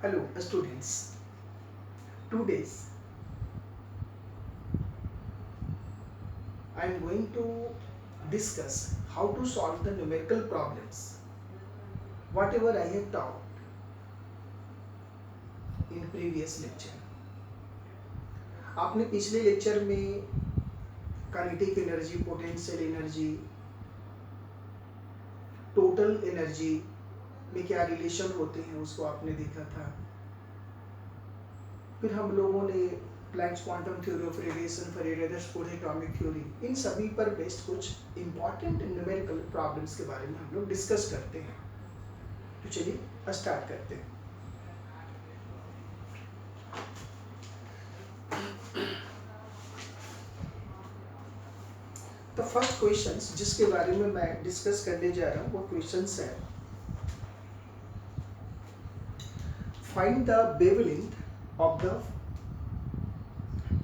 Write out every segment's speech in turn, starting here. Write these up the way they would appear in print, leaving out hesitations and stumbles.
Hello students, today I am going to discuss how to solve the numerical problems whatever I have taught in previous lecture. आपने पिछले lecture में kinetic energy, potential energy, total energy में क्या relation होते हैं उसको आपने देखा था। फिर हम लोगों ने Planck's quantum theory of radiation, Faraday's atomic theory, इन सभी पर बेस्ड कुछ इंपॉर्टेंट न्यूमेरिकल प्रॉब्लम्स के बारे में हम लोग डिस्कस करते हैं। तो चलिए स्टार्ट करते हैं। तो फर्स्ट क्वेश्चंस जिसके बारे में मैं डिस्कस करने जा रहा हूँ वो क्वेश्चंस है, find the wavelength of the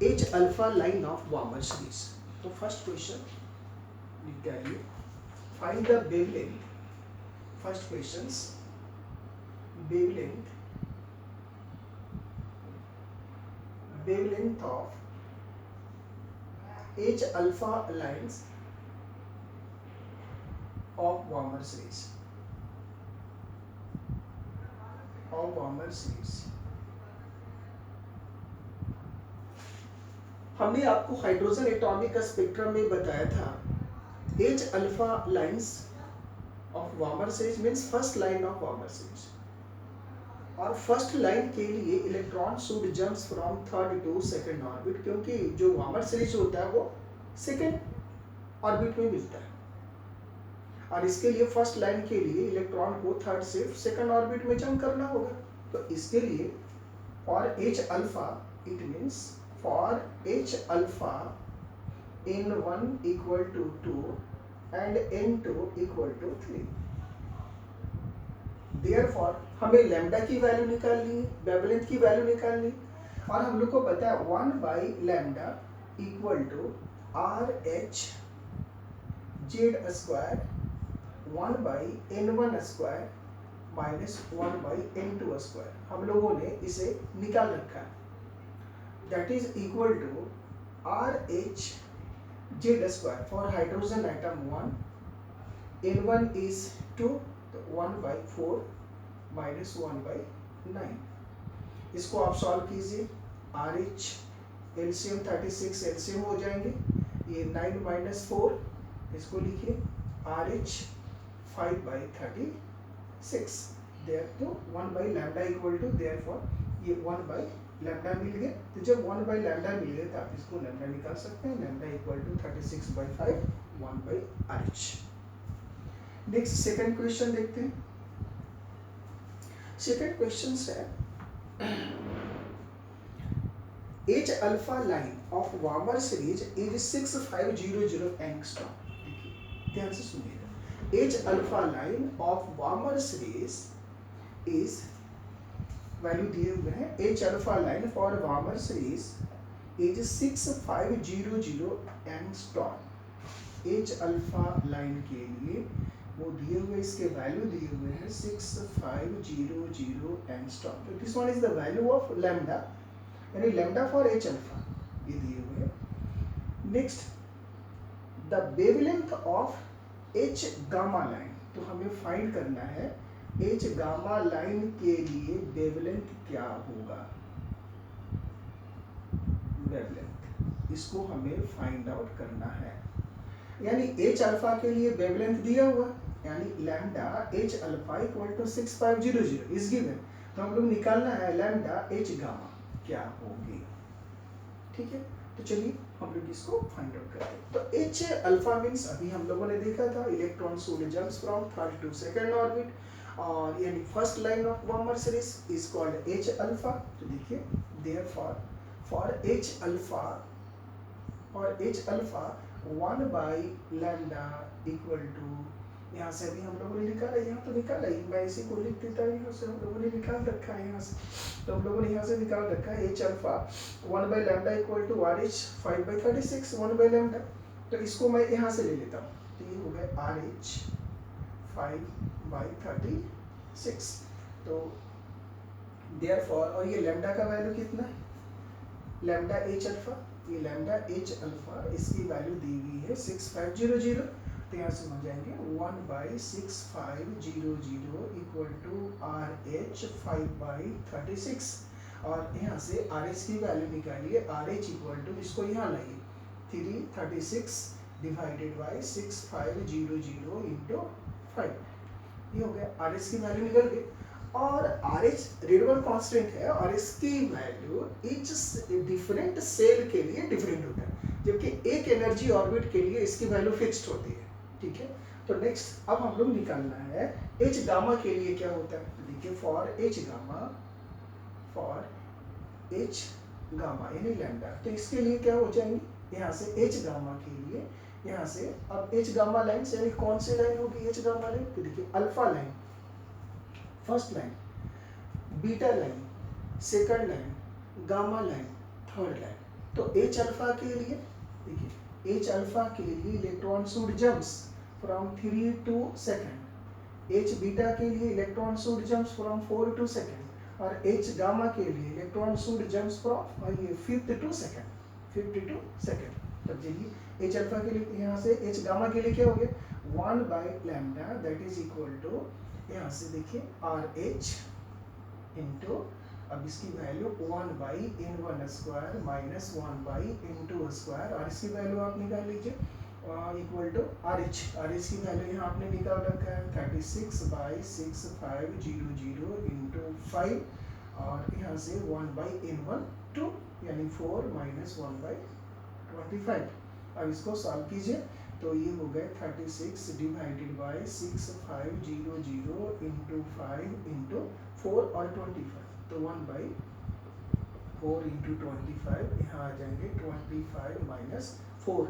H alpha line of Balmer series. तो फर्स्ट क्वेश्चन निकालिए, find the wavelength. First questions, wavelength of H alpha lines of Warmer series. हमने आपको हाइड्रोजन एटॉमिक स्पेक्ट्रम में बताया था H alpha lines of Balmer series means first line of Balmer series, और first line के लिए electron should jumps from third to second orbit, क्योंकि जो वार्मर सीरीज होता है वो सेकंड ऑर्बिट में मिलता है, और इसके लिए फर्स्ट लाइन के लिए इलेक्ट्रॉन को थर्ड से सेकंड ऑर्बिट में जंप करना होगा। तो इसके लिए for H alpha it means for H alpha n1 equal to 2 and n2 equal to 3, therefore हमें लैम्डा की वैल्यू निकालनी है, वेवलेंथ की वैल्यू निकालनी, और हम लोग को पता है 1 by lambda equal to R H Z square 1 by n1 square minus 1 by n2 square. हम लोगों ने इसे निकाल रखा है, that is equal to R H Z square for hydrogen atom 1, n1 is 2, तो 1 बाई 4 माइनस 1 बाई 9। इसको आप सॉल्व कीजिए, आर एच एलसीएम 36 एलसीएम हो जाएंगे, ये 9 माइनस 4, इसको लिखिए आर एच 5 बाई 36, देयर तो 1 by lambda equal to, therefore ये 1 बाई लैम्डा मिल गया। तो जब 1 बाई लैम्डा मिल गया तो आप इसको लैम्डा निकाल सकते हैं, lambda equal to 36 by 5 1 by R H. Next second question देखते हैं। सेकंड क्वेश्चन है, H alpha line of Balmer series is 6500 angstrom. देखिए ध्यान से सुनिएगा, H alpha line of Balmer series is, value दिए हुए हैं, H alpha line for Balmer series is 6500 angstrom. H alpha line के लिए वो दिए हुए, इसके वैल्यू दिए हुए हैं 6500 एंगस्ट्रॉम। तो this one is the value of lambda, यानी लैम्डा फॉर एच अल्फा ये दिए हुए हैं। Next, the wavelength of H gamma line, तो हमें फाइंड करना है एच गामा लाइन के लिए वेवलेंथ क्या होगा, वेवलेंथ, इसको हमें फाइंड आउट करना है। यानी एच अल्फा के लिए वेवलेंथ दिया हुआ, यानी lambda H alpha equal to 6500 is given, तो हम लोग निकालना है लैम्डा एच गामा क्या होगी। ठीक है, तो चलिए हम लोग इसको फाइंड आउट करते हैं। तो एच अल्फा मींस अभी हम लोगों ने देखा था electron should jumps from third to second orbit, और यानी first line of Balmer series is called H alpha. तो देखिए देयरफॉर फॉर एच अल्फा, और H alpha 1 by lambda equal to, यहाँ से अभी हम लोगों ने निकाला, यहाँ तो निकाला ही, मैं इसी को लिख देता हूँ, यहाँ से हम लोगों ने निकाल रखा है, यहाँ से तो हम लोगों ने यहाँ से निकाल रखा है H alpha 1 by lambda equal to R H 5 by 36 1 by lambda. तो इसको मैं यहाँ से ले लेता हूँ, तो ये हो गया आर एच 5 बाई 36। तो देयरफॉर, और ये लैम्डा का वैल्यू कितना है, लैम्डा एच अल्फा, ये लैम्डा एच अल्फा इसकी वैल्यू दी हुई है 6500, तो यहाँ से हो जाएंगे 1/6500 इक्वल टू RH 5/36, और यहाँ से RH की वैल्यू निकालिए, RH इक्वल टू, इसको यहाँ लाइए 336 डिवाइडेड बाई 6500 इंटू 5, ये हो गया, RH की वैल्यू निकल गई। और RH रेडबर्ग कांस्टेंट है और इसकी वैल्यू ईच डिफरेंट सेल के लिए डिफरेंट होता है, जबकि एक एनर्जी ऑर्बिट के लिए इसकी वैल्यू फिक्स्ड होती है, ठीक है। तो नेक्स्ट अब हम लोग निकालना है H गामा के लिए क्या होता है, देखिए फॉर H गामा यानी लैम्डा, तो इसके लिए क्या हो जाएंगे, यहाँ से H गामा के लिए, यहाँ से अब H गामा लाइन यानी कौन सी लाइन होगी H गामा लाइन, तो देखिए alpha line first line, beta line second line, gamma line third line. तो H अल्फा के लिए देखिए, H अल्फा के लिए electron should jumps from 3 to 2nd, H beta के लिए electron should jumps from 4 to 2nd, और H गामा के लिए electron should jumps from 5th to 2nd, 5th to 2nd। तब देखिए H अल्फा के लिए, यहाँ से H गामा के लिए क्या हो गया 1/λ दैट इज इक्वल टू, यहाँ से देखिए RH इंटू, अब इसकी वैल्यू 1/n1² माइनस 1/n2², और इसकी वैल्यू आप निकाल लीजिए इक्वल टू RH की वैल्यू यहाँ आपने निकाल रखा है 36/6500 इंटू 5, और यहाँ से 1/n1 यानी 4 माइनस 1/25। अब इसको सॉल्व कीजिए, तो ये हो गए 36 डिवाइडेड बाई 6500 इंटू 5 इंटू 4 और 25, तो 1/4 इंटू 25, यहाँ आ जाएंगे 25 माइनस 4,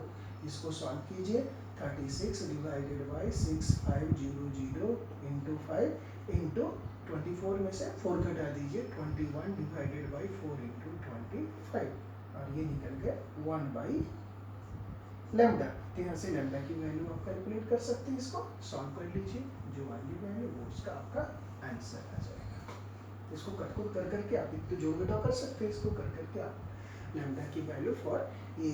इसको सॉल्व कीजिए 36 डिवाइडेड बाई 6500 इंटू 5 इंटू 24 में से 4 घटा दीजिए 21 डिवाइडेड बाई 4 इंटू 25, और ये निकल गया 1/λ। तो यहाँ से लैम्डा की वैल्यू आप कैलकुलेट कर सकते हैं, इसको सॉल्व कर लीजिए, जो वाली वैल्यू वो उसका आपका आंसर आ जाएगा। इसको कटकुट कर करके आप तो जोड़ घटाव कर सकते हैं, इसको कर करके आप लैम्डा की वैल्यू फॉर ये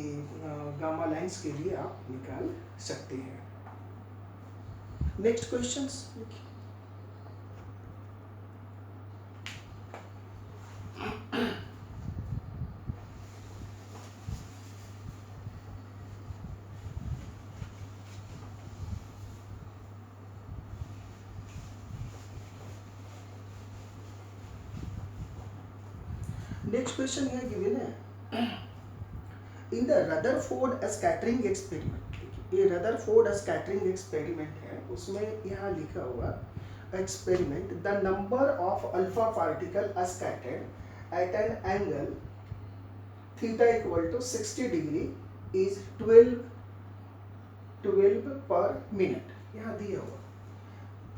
गामा लाइंस के लिए आप निकाल सकते हैं। नेक्स्ट क्वेश्चंस देखिए, नेक्स्ट क्वेश्चन यहाँ गिवन है, in the Rutherford scattering experiment, ये रदरफोर्ड स्कैटरिंग एक्सपेरिमेंट है, उसमें यहाँ लिखा हुआ experiment the number of alpha particle scattered at an angle theta equal to 60 degree is 12 per minute, यहाँ दिया हुआ,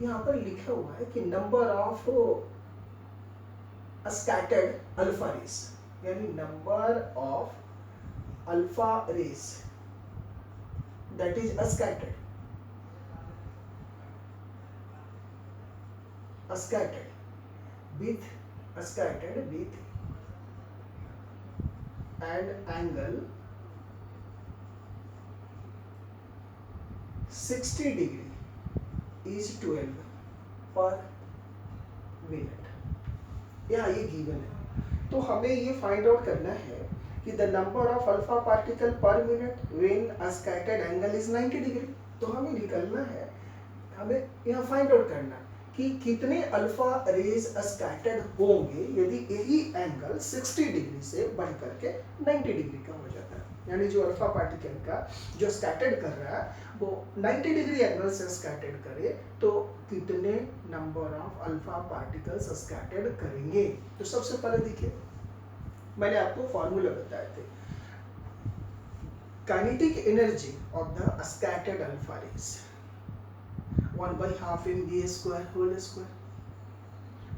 यहाँ पर लिखा हुआ है कि number of scattered alpha rays, यानी number of alpha rays that is scattered with an angle 60 degree is 12 per minute, यहाँ ये गिवन है। तो हमें ये फाइंड आउट करना है कि the number of alpha particle पर minute when a scattered angle is 90 degree, तो हमें निकलना है, हमें यहाँ फाइंड आउट करना है कि कितने अल्फा रेज स्कैटर्ड होंगे यदि यही एंगल 60 डिग्री से बढ़ करके 90 डिग्री का हो जाता है, यानी जो अल्फा पार्टिकल का जो स्कैटर्ड कर रहा है वो 90 डिग्री एंगल से स्कैटर्ड करे, तो कितने number of alpha particles scattered करेंगे। तो सबसे पहले देखिए, मैंने आपको फॉर्मूला बताए थे, kinetic energy of the scattered alpha rays 1/2 mv² whole square,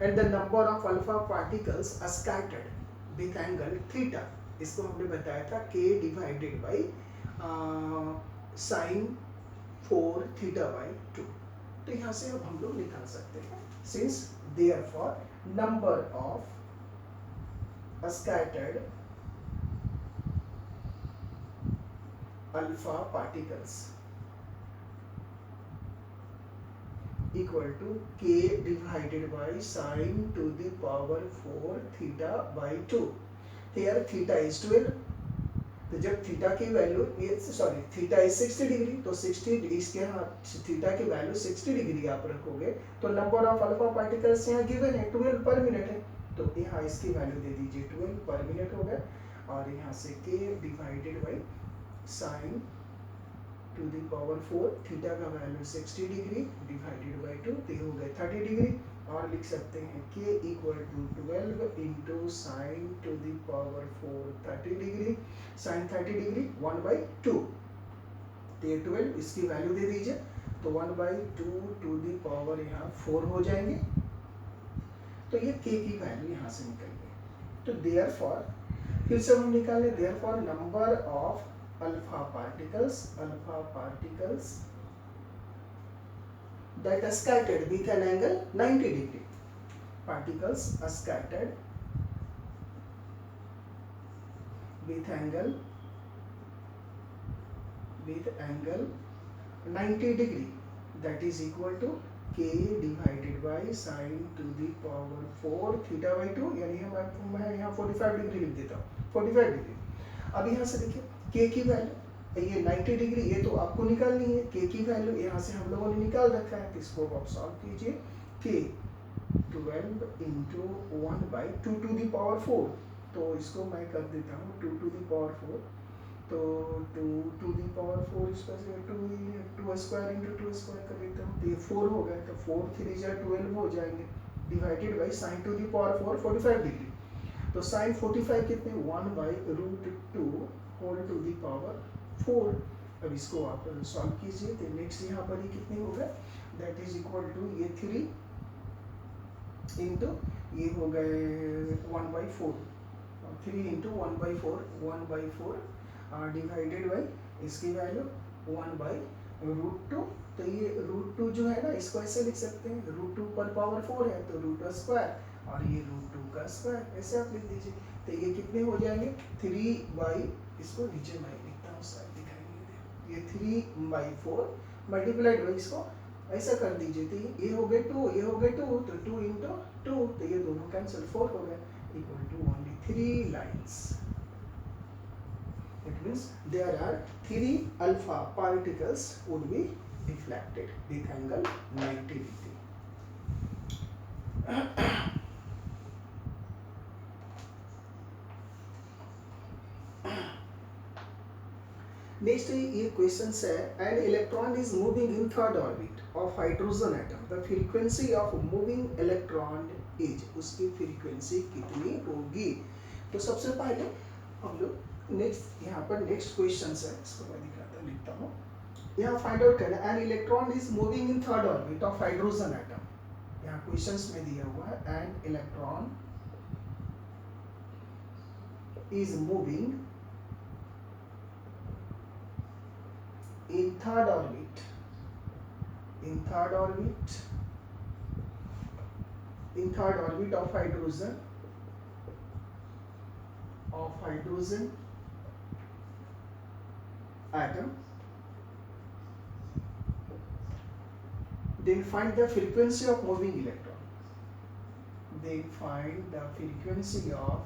and the number of alpha particles scattered with angle theta, इसको हमने बताया था k divided by sin 4 theta by 2, तो यहाँ से अब हम लोग निकाल सकते हैं, since therefore number of scattered alpha particles equal to k divided by sin to the power 4 theta by 2. Here theta is 12. तो जब थीटा की value sorry theta is 60 degree, तो 60 इसके यहाँ थीटा की वैल्यू 60 डिग्री आप रखोगे तो नंबर ऑफ अल्फा पार्टिकल्स यहाँ गिवन है 12 पर मिनट है, तो यहाँ इसकी वैल्यू दे दीजिए 12 पर मिनट हो गया, और यहाँ से k divided by sine to the power 4 theta का वैल्यू 60 डिग्री डिवाइडेड बाई 2 तो हो गए 30 डिग्री, और लिख सकते हैं k equal to 12 into sine to the power 4 30 degree, sine 30 degree 1/2, तो ये 12 इसकी वैल्यू दे दीजिए, तो 1/2 टू द पावर यहाँ 4 हो जाएंगे, तो ये k की वैल्यू यहाँ से निकल गई। तो देयरफॉर फिर से हम निकालें, therefore number of alpha particles that are scattered with an angle 90 degree, particles are scattered with angle 90 degree, that is equal to k divided by sin to the power 4 theta by 2, यानी मैं यहाँ 45 degree लिख देता हूँ, 45 degree. अब यहाँ से देखिए k की वैल्यू ये 90 डिग्री, ये तो आपको निकालनी है, k की वैल्यू यहाँ से हम लोगों ने निकाल रखा है, तो इसको आप सॉल्व कीजिए, k 12 into 1/2 to the power 4, तो इसको मैं कर देता हूँ 2 टू दी पावर 4, तो 2 टू दी पावर 4 इसका 2 स्क्वायर इंटू 2 स्क्वायर कर देता हूँ, तो ये 4 हो गया, तो 4 3 जा 12 हो जाएंगे, divided by sine to the power 4 45 degree, तो साइन 45 कितने 1/√2 होल टू दी पावर 4। अब इसको आप सॉल्व कीजिए, तो नेक्स्ट यहाँ पर ही कितने हो गए, दैट इज इक्वल टू ये 3 इंटू ये हो गए 1/4, 3 इंटू 1/4 डिवाइडेड बाई इसकी वैल्यू 1/√2, तो ये √2 जो है ना इसको ऐसे लिख सकते हैं, √2 पर पावर 4 है तो रूट स्क्वायर, और ये √2 का स्क्वायर, ऐसे आप लिख दीजिए, तो ये कितने हो जाएंगे 3 इसको नीचे मैं लिखता हूँ साइड दिखाएंगे, ये 3/4 मल्टीप्लाइड बाई इसको ऐसा कर दीजिए, तो ये हो गए 2, ये हो गए 2, तो 2 इंटू 2, तो ये दोनों कैंसिल 4 हो गए, equal to only 3 lines. It means there are 3 alpha particles would be deflected with angle 90 degree. Next ये क्वेश्चन है, an electron is moving in third orbit of hydrogen atom, the frequency of moving electron is, उसकी frequency कितनी होगी। तो सबसे पहले हम लोग नेक्स्ट यहाँ पर नेक्स्ट क्वेश्चन है, इसको मैं दिखाता लिखता हूँ, यहाँ फाइंड आउट करना, an electron is moving in third orbit of hydrogen atom, यहाँ क्वेश्चंस में दिया हुआ है, an electron is moving in third orbit of hydrogen atom, then find the frequency of moving electron, then find the frequency of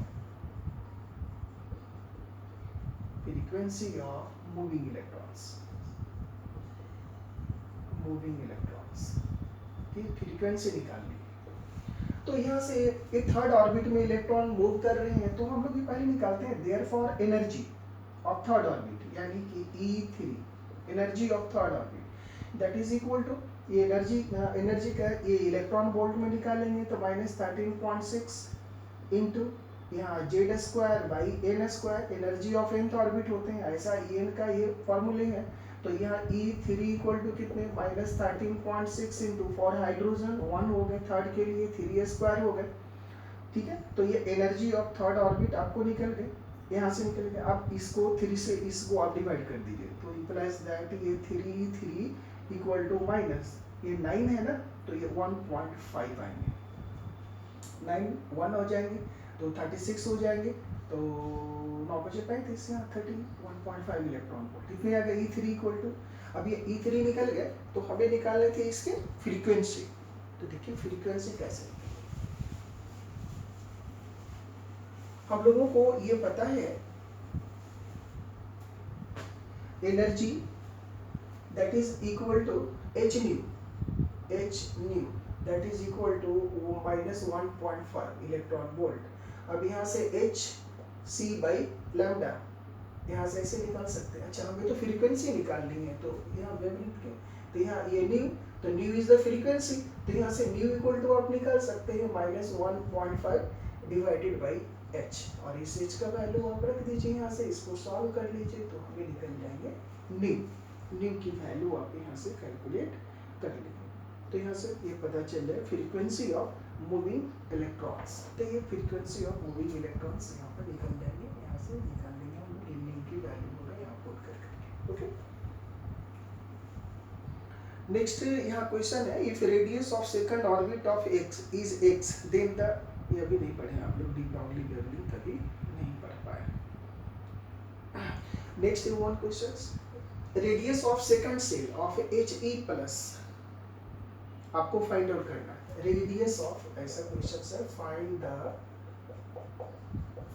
moving electrons की frequency निकालनी है। तो यहाँ से ये थर्ड ऑर्बिट में इलेक्ट्रॉन मूव कर रहे हैं, तो हम लोग ये पहले निकालते हैं, therefore energy of third orbit यानी कि E3 energy of third orbit, that is equal to ये एनर्जी का ये इलेक्ट्रॉन वोल्ट में निकालेंगे, तो -13.6 इंटू यहाँ Z square by n square, energy of nth orbit होते हैं, ऐसा En का ये फॉर्मूले है, तो यहाँ E3 इक्वल टू कितने -13.6 इंटू फॉर हाइड्रोजन 1 हो गए, थर्ड के लिए 3 स्क्वायर हो गए, ठीक है। तो ये एनर्जी ऑफ थर्ड ऑर्बिट आपको निकल गए, यहाँ से निकल गए। अब इसको 3 से इसको आप डिवाइड कर दीजिए, तो इम्प्लाइज दैट ये 3 इक्वल टू ये 9 है ना, तो ये 1.5 आएंगे, 9 1 हो जाएंगे तो 36 हो जाएंगे, तो 9 बजे 35 यहाँ 31.5 इलेक्ट्रॉन वोल्ट, इतने आ गए E3 इक्वल टू। अब ये E3 निकल गए तो हमें निकालने थे इसके फ्रीक्वेंसी। तो देखिए फ्रीक्वेंसी कैसे, हम लोगों को ये पता है energy that is equal to h nu that is equal to minus 1.5 electron volt. अब यहाँ से h c बाई लैम्डा यहाँ से ऐसे निकाल सकते हैं। अच्छा हमें तो फ्रीक्वेंसी निकालनी है, तो यहाँ वेवलेंथ के, तो यहाँ ये न्यू, तो न्यू इज द फ्रीक्वेंसी, तो यहाँ से न्यू इक्वल टू आप निकाल सकते हैं माइनस 1.5 डिवाइडेड बाई h, और इस h का वैल्यू आप रख दीजिए यहाँ से, इसको सॉल्व कर लीजिए तो हमें निकल जाएंगे न्यू की वैल्यू आप यहाँ से कैलकुलेट कर लेंगे। तो यहाँ से ये पता चल रहा है फ्रीक्वेंसी ऑफ मूविंग इलेक्ट्रॉन्स, तो ये फ्रीक्वेंसी ऑफ मूविंग इलेक्ट्रॉन्स यहाँ पर निकल जाएंगे, यहाँ से निकाल लेंगे हम लोग, न्यू की वैल्यू होगा यहाँ पुट करके। ओके, नेक्स्ट यहाँ क्वेश्चन है, if radius of second orbit of x is x then the, ये अभी नहीं पढ़े आप लोग, डी ब्राउनली बेवलिन तभी नहीं पढ़ पाए। Next one question, radius of second shell of He plus, आपको फाइंड आउट करना है रेडियस ऑफ, ऐसा क्वेश्चन है,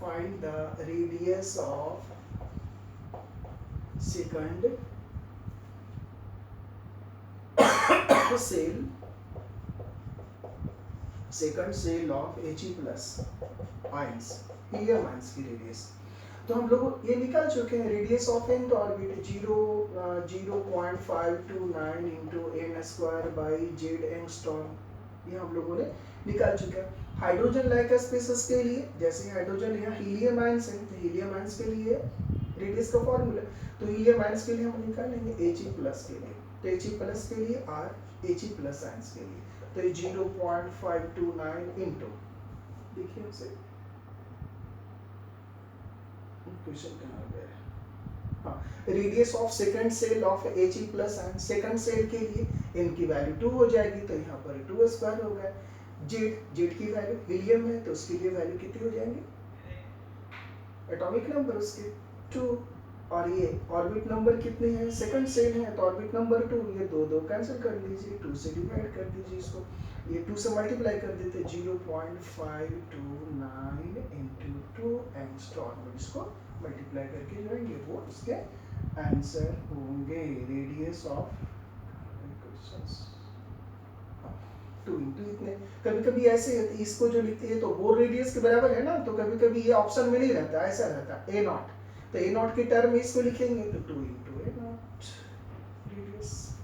find the radius of second shell of He plus ions, helium ions की रेडियस। तो हम लोग ये निकाल चुके हैं, radius of n orbit 0.529 into n square by Z angstrom, ये हम लोगों ने निकाल चुके हैं। हाइड्रोजन लाइक स्पेसेस के लिए, जैसे हाइड्रोजन यहाँ हीलियम आयंस है, तो हीलियम आयंस के लिए रेडियस का फॉर्मूला, तो हीलियम आयंस के लिए हम निकालेंगे He प्लस के लिए, तो He प्लस के लिए R, He प्लस आयंस के लिए, तो 0.529 इंटू, देखिए हमसे क्वेश्चन कहाँ गया है, हाँ, radius of second shell of He plus ion, second shell के लिए n की वैल्यू 2 हो जाएगी, तो यहाँ पर 2 स्क्वायर हो गया। जेड की वैल्यू हीलियम है, तो उसके लिए वैल्यू कितनी हो जाएंगी, एटॉमिक नंबर उसके 2, और ये ऑर्बिट नंबर कितने हैं, सेकंड सेल है तो ऑर्बिट नंबर 2, ये दो कैंसिल कर लीजिए, 2 से डिवाइड कर दीजिए इसको, ये 2 से मल्टीप्लाई कर देते, 0.529 इंटू 2 एंगस्ट्रॉम, इसको मल्टीप्लाई करके जो है वो इसके आंसर होंगे। रेडियस ऑफ 2 इंटू इतने, कभी कभी ऐसे इसको जो लिखते हैं तो बोर रेडियस के बराबर है ना, तो कभी कभी ये ऑप्शन में नहीं रहता, ऐसा रहता है ए नॉट, तो ए नॉट के टर्म में इसको लिखेंगे तो 2 इंटू ए नॉट रेडियस।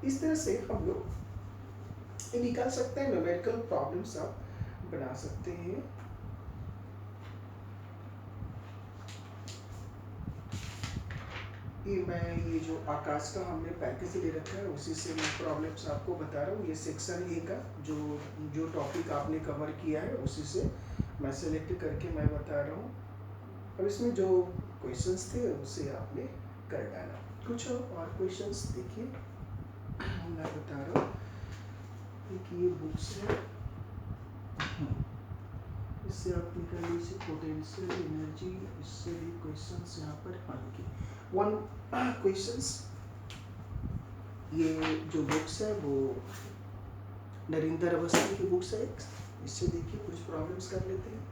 इस तरह से हम लोग निकाल सकते हैं, न्यूमेरिकल प्रॉब्लम्स आप बना सकते हैं। ये जो आकाश का हमने पैकेज ले रखा है उसी से मैं प्रॉब्लम्स आपको बता रहा हूँ। ये सेक्शन ए का जो टॉपिक आपने कवर किया है उसी से मैं सेलेक्ट करके मैं बता रहा हूँ। अब इसमें जो क्वेश्चंस थे उसे आपने कर डाला। कुछ और क्वेश्चंस देखिए मैं बता रहा हूँ। ये बुक्स है, इससे आप निकाल लीजिए पोटेंशियल एनर्जी, इससे भी क्वेश्चंस यहाँ पर आएंगे। वन क्वेश्चंस, ये जो बुक्स है वो नरेंद्र अवस्थी की बुक्स है, इससे देखिए कुछ प्रॉब्लम्स कर लेते हैं।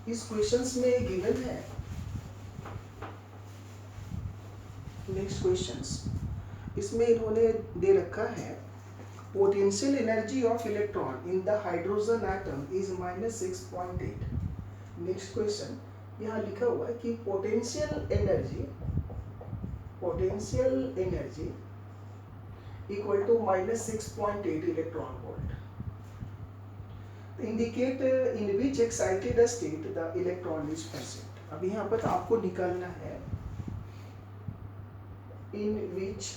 इस क्वेश्चंस में गिवन है, नेक्स्ट क्वेश्चंस, इसमें इन्होंने दे रखा है potential energy of electron in the hydrogen atom is -6.8। Next question यहाँ लिखा हुआ है कि potential energy equal to -6.8 electron volt, indicate in which excited state the electron is present. अब यहाँ पर आपको निकालना है in which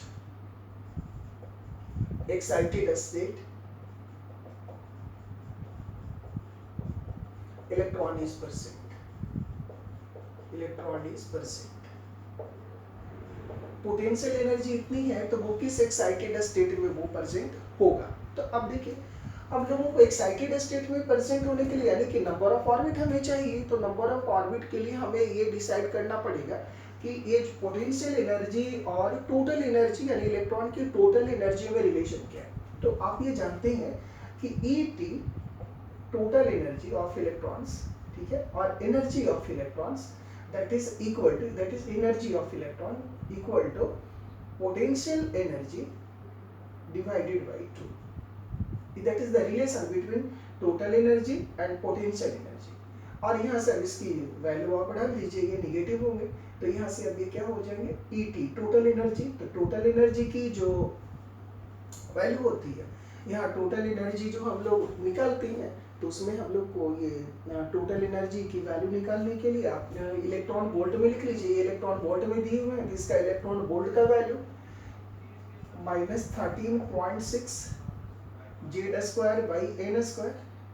excited state electron is present, potential energy इतनी है तो वो किस एक्साइटेड स्टेट में वो प्रेजेंट होगा। तो अब देखिए हम लोगों को एक्साइटेड स्टेट में प्रेजेंट होने के लिए यानी कि नंबर ऑफ ऑर्बिट हमें चाहिए, तो नंबर ऑफ ऑर्बिट के लिए हमें ये डिसाइड करना पड़ेगा कि ये पोटेंशियल एनर्जी और टोटल एनर्जी यानी इलेक्ट्रॉन की टोटल एनर्जी में रिलेशन क्या है। तो आप ये जानते हैं कि ET total energy of electrons, ठीक है, और energy of electrons that is equal to, that is energy of electron equal to potential energy divided by 2. That is the relation between total energy and potential energy. और यहाँ से अब इसकी value आप बढ़ा लीजिए, ये निगेटिव होंगे तो यहाँ से अब ये क्या हो जाएंगे ET टोटल एनर्जी। तो टोटल एनर्जी की जो वैल्यू होती है, यहाँ टोटल एनर्जी जो हम लोग निकालते हैं तो उसमें हम लोग को ये टोटल एनर्जी की वैल्यू निकालने के लिए आप इलेक्ट्रॉन वोल्ट में लिख लीजिए। ये इलेक्ट्रॉन वोल्ट में दिए हुए हैं, इसका इलेक्ट्रॉन वोल्ट का value -13.6 Z² by n²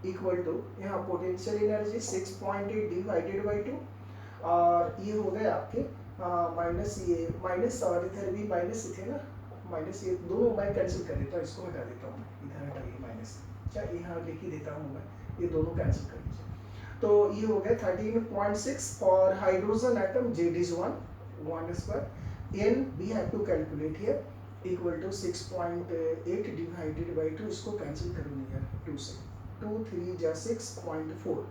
equal to यहाँ पोटेंशियल एनर्जी 6.8 डिवाइडेड बाई 2 और ये हो गए आपके माइनस, ये माइनस और इधर भी माइनस थे ना, माइनस ये दोनों मैं कैंसिल कर देता हूँ, इसको हटा देता हूँ, इधर हटाइए माइनस, अच्छा यहाँ लिख ही देता हूँ मैं, ये दोनों कैंसिल कर लीजिए। तो ये हो गया 13.6 for hydrogen atom Z is 1² n we have to calculate here equal to 6.8 divided by 2, इसको कैंसिल करूँगी यार 2 से, 2 3 जा 6.4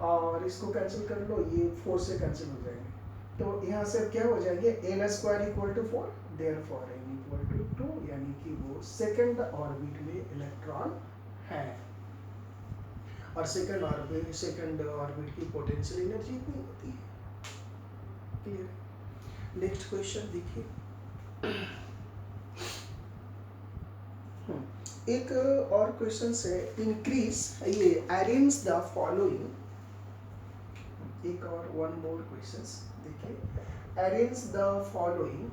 और इसको कैंसिल कर लो, ये 4 से कैंसिल हो जाएंगे। तो यहाँ से क्या हो जाएंगे n² equal to 4, therefore n equal to 2, यानी कि वो सेकंड ऑर्बिट में इलेक्ट्रॉन है और सेकंड ऑर्बिट की पोटेंशियल एनर्जी इतनी होती है। क्लियर। नेक्स्ट क्वेश्चन देखिए, एक और क्वेश्चन है इंक्रीज, ये अरेंज द फॉलोइंग, एक और वन मोर क्वेश्चंस देखिए, arrange the following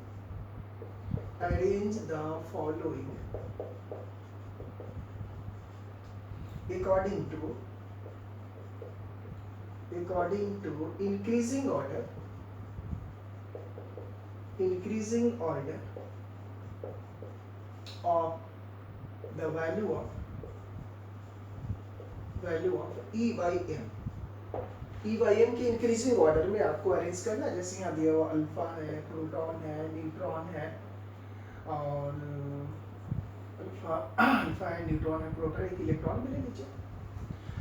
according to increasing order of the value of E by m। E by m की इंक्रीजिंग ऑर्डर में आपको अरेंज करना है, जैसे यहाँ दिया हुआ अल्फा है, प्रोटॉन है, न्यूट्रॉन है और अल्फा है, न्यूट्रॉन है, प्रोटॉन, एक इलेक्ट्रॉन भी ले लीजिए।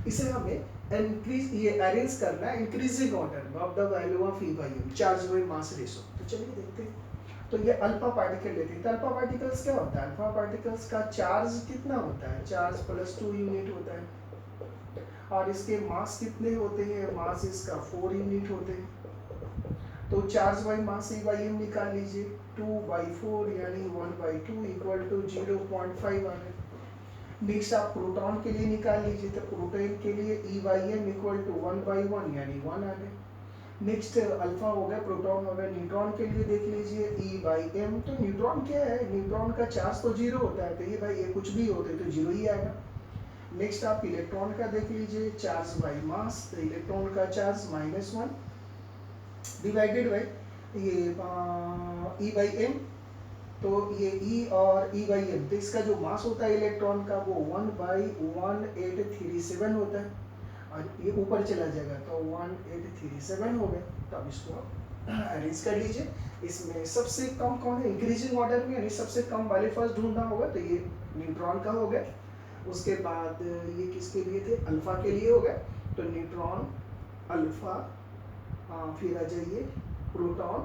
इसे हमें इंक्रीज, ये अरेंज करना है इंक्रीजिंग ऑर्डर में of the value of E by m, charge by mass ratio. तो चलिए देखते हैं। तो ये अल्फा पार्टिकल लेते हैं, तो अल्फा पार्टिकल्स क्या होता है, अल्फा पार्टिकल्स का चार्ज कितना होता है, चार्ज +2 यूनिट होता है और इसके मास कितने होते हैं, मास इसका 4 यूनिट होते हैं। तो charge by mass E by m निकाल लीजिए, 2/4 यानी 1/2 इक्वल टू 0.5 आ गए। नेक्स्ट आप प्रोटॉन के लिए निकाल लीजिए, तो प्रोटॉन के लिए E by m equal to 1/1 यानी 1 आ गए। नेक्स्ट अल्फा हो गया, प्रोटॉन हो गया। न्यूट्रॉन के लिए देख लीजिए E by m, तो न्यूट्रॉन क्या है, न्यूट्रॉन का चार्ज तो 0 होता है, तो ये भाई ये कुछ भी होते तो 0 ही आएगा। नेक्स्ट आप इलेक्ट्रॉन का देख लीजिए, चार्ज बाई मास, तो इलेक्ट्रॉन का चार्ज -1 डिवाइडेड बाई ये E by m, तो ये E और E by m, तो इसका जो मास होता है इलेक्ट्रॉन का वो 1/1837 होता है और ये ऊपर चला जाएगा तो 1837 हो गया। तो अब इसको अरेंज कर लीजिए। इसमें सबसे कम कौन है, इंक्रीजिंग ऑर्डर में यानी सबसे कम वाले फर्स्ट ढूंढना होगा, तो ये न्यूट्रॉन का हो गया। उसके बाद ये किसके लिए थे, अल्फा के लिए हो गया, तो न्यूट्रॉन, अल्फा, फिर आ जाइए प्रोटॉन,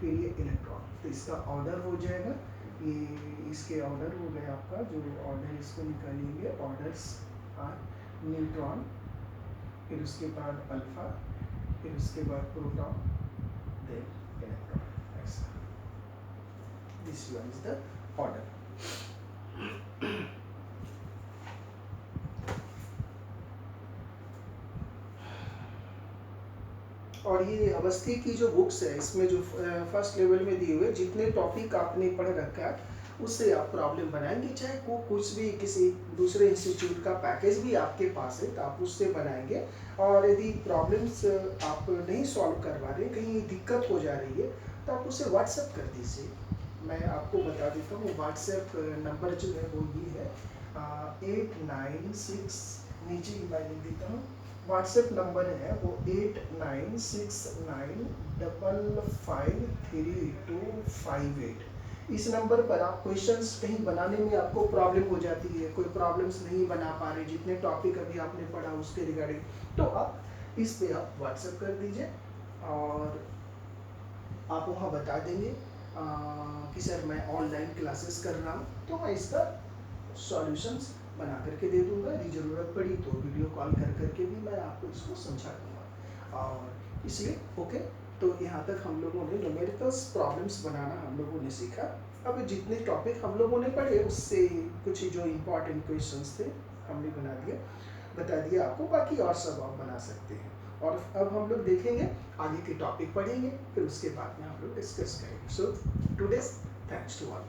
फिर ये इलेक्ट्रॉन। तो इसका ऑर्डर हो जाएगा, ये इसके ऑर्डर हो गया आपका, जो ऑर्डर इसको निकालेंगे, ऑर्डर्स आर न्यूट्रॉन, फिर उसके बाद अल्फा, फिर उसके बाद प्रोटॉन, देन इलेक्ट्रॉन। ऐसा this one is the order. और ये अवस्थी की जो बुक्स है, इसमें जो फर्स्ट लेवल में दिए हुए जितने टॉपिक आपने पढ़ रखा है उससे आप प्रॉब्लम बनाएंगे, चाहे को कुछ भी किसी दूसरे इंस्टीट्यूट का पैकेज भी आपके पास है तो आप उससे बनाएंगे। और यदि प्रॉब्लम्स आप नहीं सॉल्व करवा रहे, कहीं दिक्कत हो जा रही है, तो आप उसे व्हाट्सएप कर दीजिए। मैं आपको बता देता हूँ व्हाट्सएप नंबर जो है वो ये है 896, नीचे ही मैं लिख देता हूँ। व्हाट्सएप नंबर है वो 8969553258। इस नंबर पर आप क्वेश्चंस कहीं बनाने में आपको प्रॉब्लम हो जाती है, कोई प्रॉब्लम्स नहीं बना पा रहे जितने टॉपिक अभी आपने पढ़ा उसके रिगार्डिंग, तो आप इस पे आप व्हाट्सएप कर दीजिए और आप वहाँ बता देंगे कि सर मैं ऑनलाइन क्लासेस कर रहा हूँ, तो मैं इसका सॉल्यूशंस बना करके दे दूंगा। यदि ज़रूरत पड़ी तो वीडियो कॉल कर करके भी मैं आपको इसको समझा दूंगा। और इसलिए ओके, तो यहाँ तक हम लोगों ने न्यूमेरिकल्स प्रॉब्लम्स बनाना हम लोगों ने सीखा। अब जितने टॉपिक हम लोगों ने पढ़े उससे कुछ जो इम्पोर्टेंट क्वेश्चंस थे हमने बता दिया आपको, बाकी और सब आप बना सकते हैं। और अब हम लोग देखेंगे आगे के टॉपिक पढ़ेंगे, फिर उसके बाद में हम लोग डिस्कस करेंगे। So today's thanks to all.